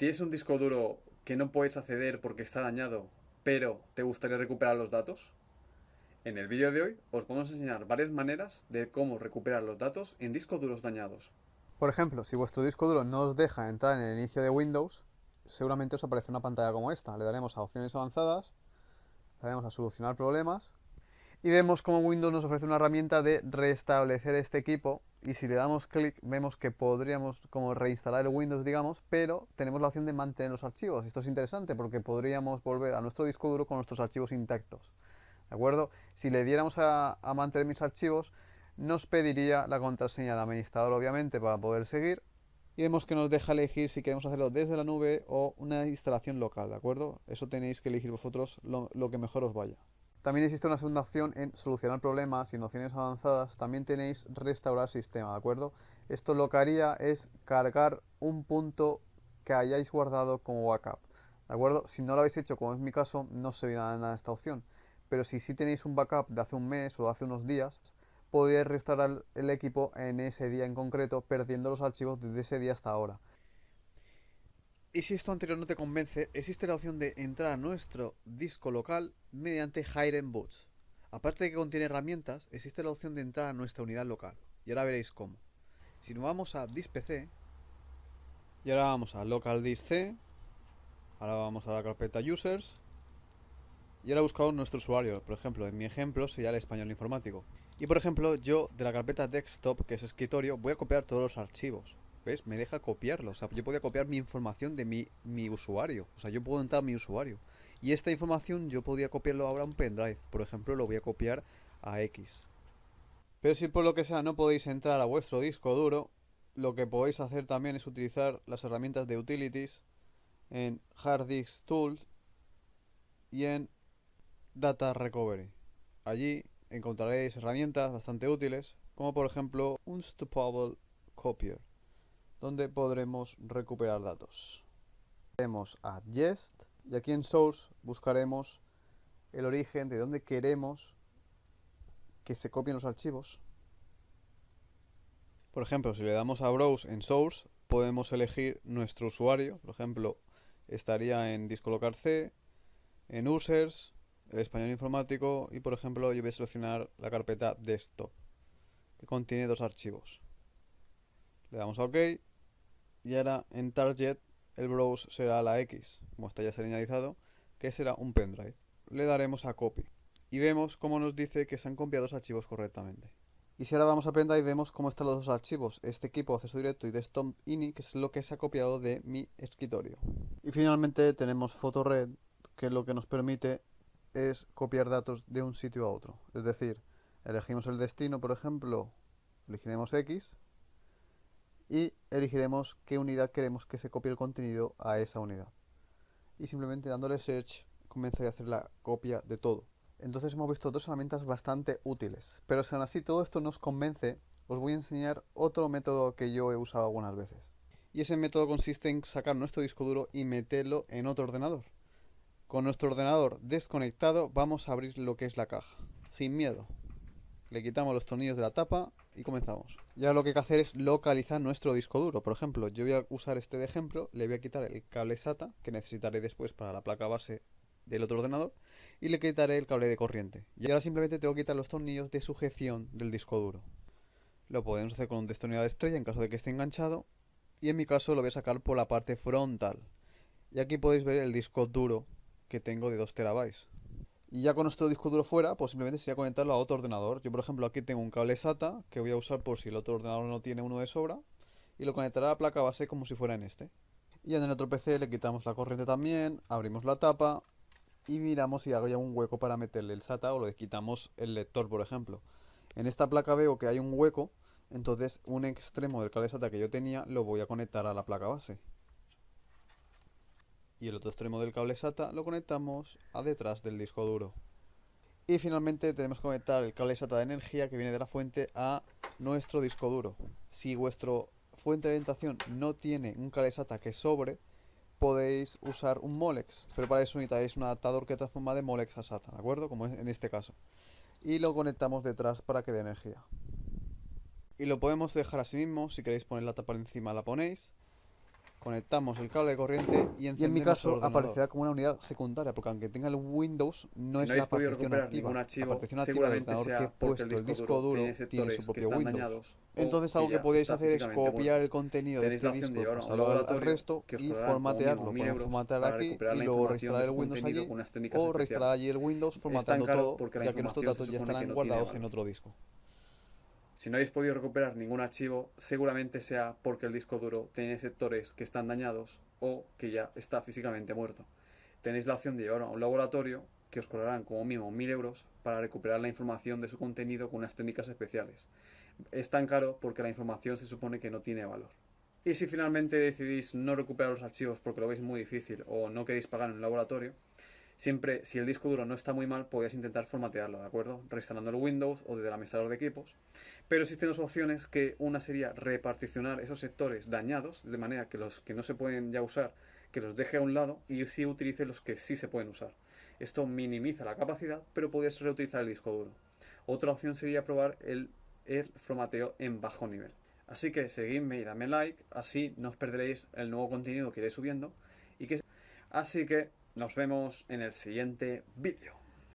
¿Tienes un disco duro que no puedes acceder porque está dañado, pero te gustaría recuperar los datos? En el vídeo de hoy os vamos a enseñar varias maneras de cómo recuperar los datos en discos duros dañados. Por ejemplo, si vuestro disco duro no os deja entrar en el inicio de Windows, seguramente os aparece una pantalla como esta. Le daremos a opciones avanzadas, le daremos a solucionar problemas y vemos cómo Windows nos ofrece una herramienta de restablecer este equipo, y si le damos clic vemos que podríamos como reinstalar el Windows, digamos, pero tenemos la opción de mantener los archivos. Esto es interesante porque podríamos volver a nuestro disco duro con nuestros archivos intactos. ¿De acuerdo? Si le diéramos a mantener mis archivos, nos pediría la contraseña de administrador, obviamente, para poder seguir. Y vemos que nos deja elegir si queremos hacerlo desde la nube o una instalación local, ¿de acuerdo? Eso tenéis que elegir vosotros lo que mejor os vaya. También existe una segunda opción en solucionar problemas y en opciones avanzadas. También tenéis restaurar sistema, ¿de acuerdo? Esto lo que haría es cargar un punto que hayáis guardado como backup, ¿de acuerdo? Si no lo habéis hecho, como es mi caso, no se viene nada esta opción. Pero si sí tenéis un backup de hace un mes o de hace unos días, podéis restaurar el equipo en ese día en concreto, perdiendo los archivos desde ese día hasta ahora. Y si esto anterior no te convence, existe la opción de entrar a nuestro disco local mediante Hidden Boots. Aparte de que contiene herramientas, existe la opción de entrar a nuestra unidad local. Y ahora veréis cómo. Si nos vamos a Disk PC, y ahora vamos a Local Disk C, ahora vamos a la carpeta Users, y ahora buscamos nuestro usuario. Por ejemplo, en mi ejemplo sería el español informático. Y por ejemplo, yo de la carpeta Desktop, que es escritorio, voy a copiar todos los archivos. ¿Ves? Me deja copiarlos. O sea, yo podía copiar mi información de mi usuario. O sea, yo puedo entrar a mi usuario. Y esta información yo podía copiarlo ahora a un pendrive. Por ejemplo, lo voy a copiar a X. Pero si por lo que sea no podéis entrar a vuestro disco duro, lo que podéis hacer también es utilizar las herramientas de Utilities en Hard Disk Tools y en Data Recovery. Allí encontraréis herramientas bastante útiles, como por ejemplo Unstoppable Copier, donde podremos recuperar datos. Daremos a Jest y aquí en Source buscaremos el origen de donde queremos que se copien los archivos. Por ejemplo, si le damos a Browse en Source, podemos elegir nuestro usuario. Por ejemplo, estaría en disco local C, en Users, el español informático y por ejemplo yo voy a seleccionar la carpeta Desktop, que contiene dos archivos. Le damos a OK y ahora en Target el browse será la X, como está ya señalizado, que será un pendrive. Le daremos a Copy y vemos cómo nos dice que se han copiado los archivos correctamente. Y si ahora vamos a pendrive vemos cómo están los dos archivos, este equipo acceso directo y desktop ini, que es lo que se ha copiado de mi escritorio. Y finalmente tenemos PhotoRed, que lo que nos permite es copiar datos de un sitio a otro. Es decir, elegimos el destino, por ejemplo, elegiremos X y elegiremos qué unidad queremos que se copie el contenido a esa unidad. Y simplemente dándole search comenzaré a hacer la copia de todo. Entonces hemos visto dos herramientas bastante útiles. Pero si aún así todo esto nos convence, os voy a enseñar otro método que yo he usado algunas veces. Y ese método consiste en sacar nuestro disco duro y meterlo en otro ordenador. Con nuestro ordenador desconectado vamos a abrir lo que es la caja, sin miedo. Le quitamos los tornillos de la tapa y comenzamos. Ya lo que hay que hacer es localizar nuestro disco duro. Por ejemplo, yo voy a usar este de ejemplo, le voy a quitar el cable SATA, que necesitaré después para la placa base del otro ordenador, y le quitaré el cable de corriente. Y ahora simplemente tengo que quitar los tornillos de sujeción del disco duro. Lo podemos hacer con un destornillador de estrella en caso de que esté enganchado, y en mi caso lo voy a sacar por la parte frontal. Y aquí podéis ver el disco duro que tengo de 2 terabytes. Y ya con nuestro disco duro fuera, pues simplemente sería conectarlo a otro ordenador. Yo, por ejemplo, aquí tengo un cable SATA que voy a usar por si el otro ordenador no tiene uno de sobra. Y lo conectaré a la placa base como si fuera en este. Y en el otro PC le quitamos la corriente también, abrimos la tapa y miramos si hay un hueco para meterle el SATA o le quitamos el lector, por ejemplo. En esta placa veo que hay un hueco, entonces un extremo del cable SATA que yo tenía lo voy a conectar a la placa base. Y el otro extremo del cable SATA lo conectamos a detrás del disco duro. Y finalmente tenemos que conectar el cable SATA de energía que viene de la fuente a nuestro disco duro. Si vuestro fuente de alimentación no tiene un cable SATA que sobre, podéis usar un Molex, pero para eso necesitáis un adaptador que transforma de Molex a SATA, ¿de acuerdo? Como en este caso. Y lo conectamos detrás para que dé energía. Y lo podemos dejar así mismo, si queréis poner la tapa encima la ponéis. conectamos el cable de corriente y en mi encendemos el caso ordenador. aparecerá como una unidad secundaria, porque aunque tenga el Windows, no Si es no la habéis podido partición recuperar activa. ningún La archivo, partición activa del seguramente ordenador que he sea porque puesto, el disco duro, tiene tiene su sectores que propio están Windows. dañados o Entonces que algo que ya podéis está hacer es físicamente copiar muerto. el contenido de Tenéis este la opción de disco, llevarlo a un pasarlo al laboratorio resto que os y cobrarán como formatearlo. mínimo 1000 Podemos euros formatear para aquí recuperar y la luego información restaurar de el su Windows contenido allí con unas técnicas o restaurar especiales. allí el Windows Es tan formateando caro todo, porque la ya que nuestros información se datos ya supone que estarán no tiene guardados en valor. otro disco. Si no habéis podido recuperar ningún archivo, seguramente sea porque el disco duro tiene sectores que están dañados o que ya está físicamente muerto. Tenéis la opción de llevarlo a un laboratorio que os cobrarán como mínimo 1000 euros para recuperar la información de su contenido con unas técnicas especiales. Es tan caro porque la información se supone que no tiene valor. Y si finalmente decidís no recuperar los archivos porque lo veis muy difícil o no queréis pagar en un laboratorio, siempre, si el disco duro no está muy mal, podéis intentar formatearlo, ¿de acuerdo? Reinstalando el Windows o desde el administrador de equipos. Pero existen dos opciones, que una sería reparticionar esos sectores dañados, de manera que los que no se pueden ya usar, que los deje a un lado y sí utilice los que sí se pueden usar. Esto minimiza la capacidad, pero podéis reutilizar el disco duro. Otra opción sería probar el formateo en bajo nivel. Así que seguidme y dame like, así no os perderéis el nuevo contenido que iré subiendo. Así que nos vemos en el siguiente vídeo.